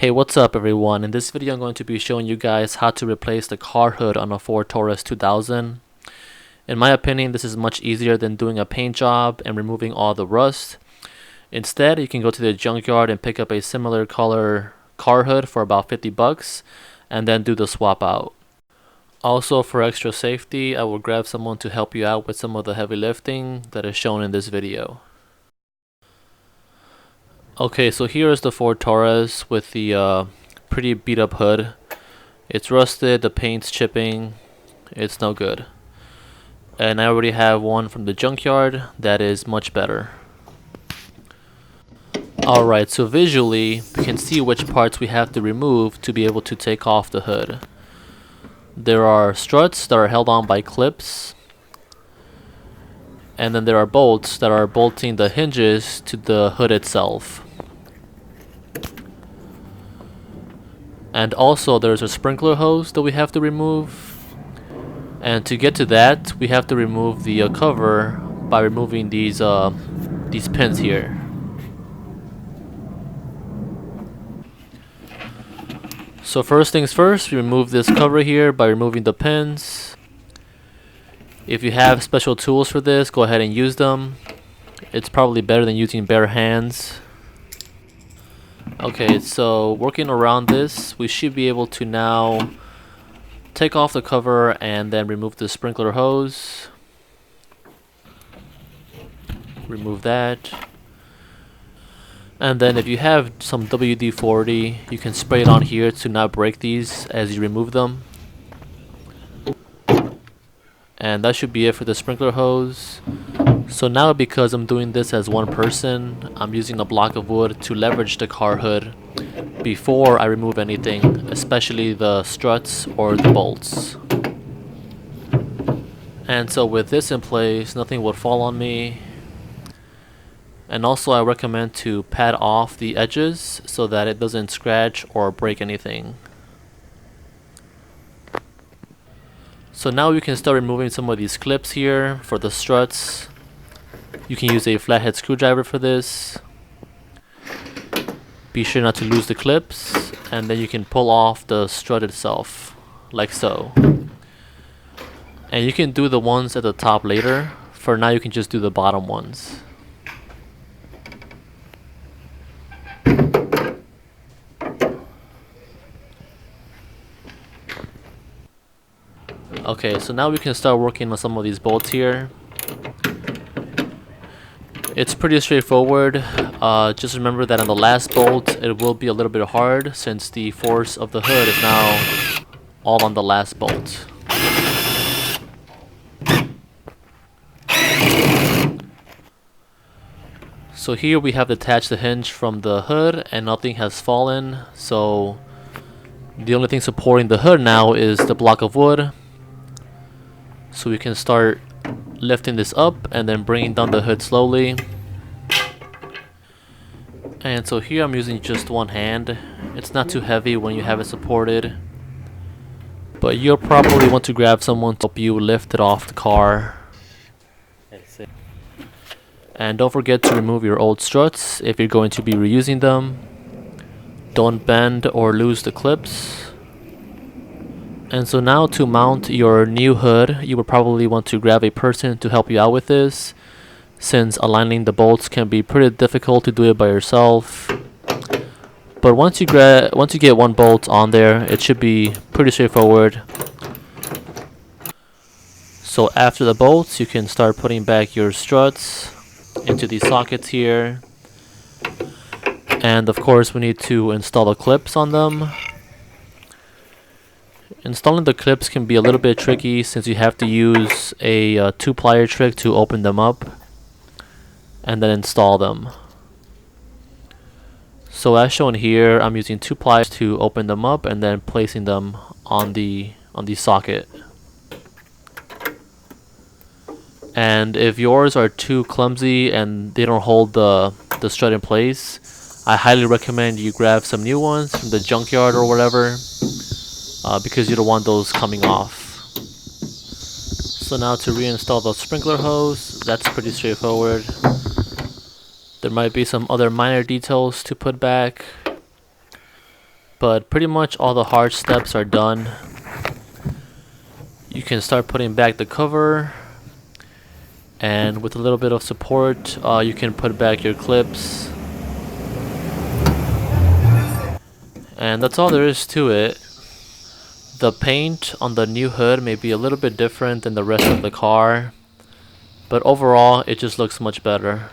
Hey, what's up everyone? In this video I'm going to be showing you guys how to replace the car hood on a Ford Taurus 2000. In my opinion, this is much easier than doing a paint job and removing all the rust. Instead, you can go to the junkyard and pick up a similar color car hood for about 50 bucks and then do the swap out. Also, for extra safety, I will grab someone to help you out with some of the heavy lifting that is shown in this video. Okay, so here is the Ford Taurus with the pretty beat up hood. It's rusted, the paint's chipping, it's no good. And I already have one from the junkyard that is much better. Alright, so visually we can see which parts we have to remove to be able to take off the hood. There are struts that are held on by clips, and then there are bolts that are bolting the hinges to the hood itself. And also there's a sprinkler hose that we have to remove, and to get to that we have to remove the cover by removing these pins here. So first things first, we remove this cover here by removing the pins. If you have special tools for this, go ahead and use them. It's probably better than using bare hands. Okay, so working around this, we should be able to now take off the cover and then remove the sprinkler hose. Remove that. And then if you have some WD-40, you can spray it on here to not break these as you remove them. And that should be it for the sprinkler hose. So now, because I'm doing this as one person, I'm using a block of wood to leverage the car hood before I remove anything, especially the struts or the bolts. And so with this in place, nothing would fall on me. And also I recommend to pad off the edges so that it doesn't scratch or break anything. So now we can start removing some of these clips here for the struts. You can use a flathead screwdriver for this. Be sure not to lose the clips, and then you can pull off the strut itself, like so. And you can do the ones at the top later. For now you can just do the bottom ones. Okay, so now we can start working on some of these bolts here. It's pretty straightforward. Just remember that on the last bolt it will be a little bit hard since the force of the hood is now all on the last bolt. So here we have detached the hinge from the hood and nothing has fallen. So the only thing supporting the hood now is the block of wood. So we can start lifting this up and then bringing down the hood slowly. And so here I'm using just one hand. It's not too heavy when you have it supported, but you'll probably want to grab someone to help you lift it off the car. And don't forget to remove your old struts if you're going to be reusing them. Don't bend or lose the clips. And so now to mount your new hood, you would probably want to grab a person to help you out with this, since aligning the bolts can be pretty difficult to do it by yourself. But once you get one bolt on there, it should be pretty straightforward. So after the bolts, you can start putting back your struts into these sockets here. And of course we need to install the clips on them. Installing the clips can be a little bit tricky since you have to use a 2-plier trick to open them up and then install them. So as shown here, I'm using 2 pliers to open them up and then placing them on the socket. And if yours are too clumsy and they don't hold the strut in place, I highly recommend you grab some new ones from the junkyard or whatever. Because you don't want those coming off. So now to reinstall the sprinkler hose, that's pretty straightforward. There might be some other minor details to put back. But pretty much all the hard steps are done. You can start putting back the cover, and with a little bit of support you can put back your clips, and that's all there is to it. The paint on the new hood may be a little bit different than the rest of the car, but overall it just looks much better.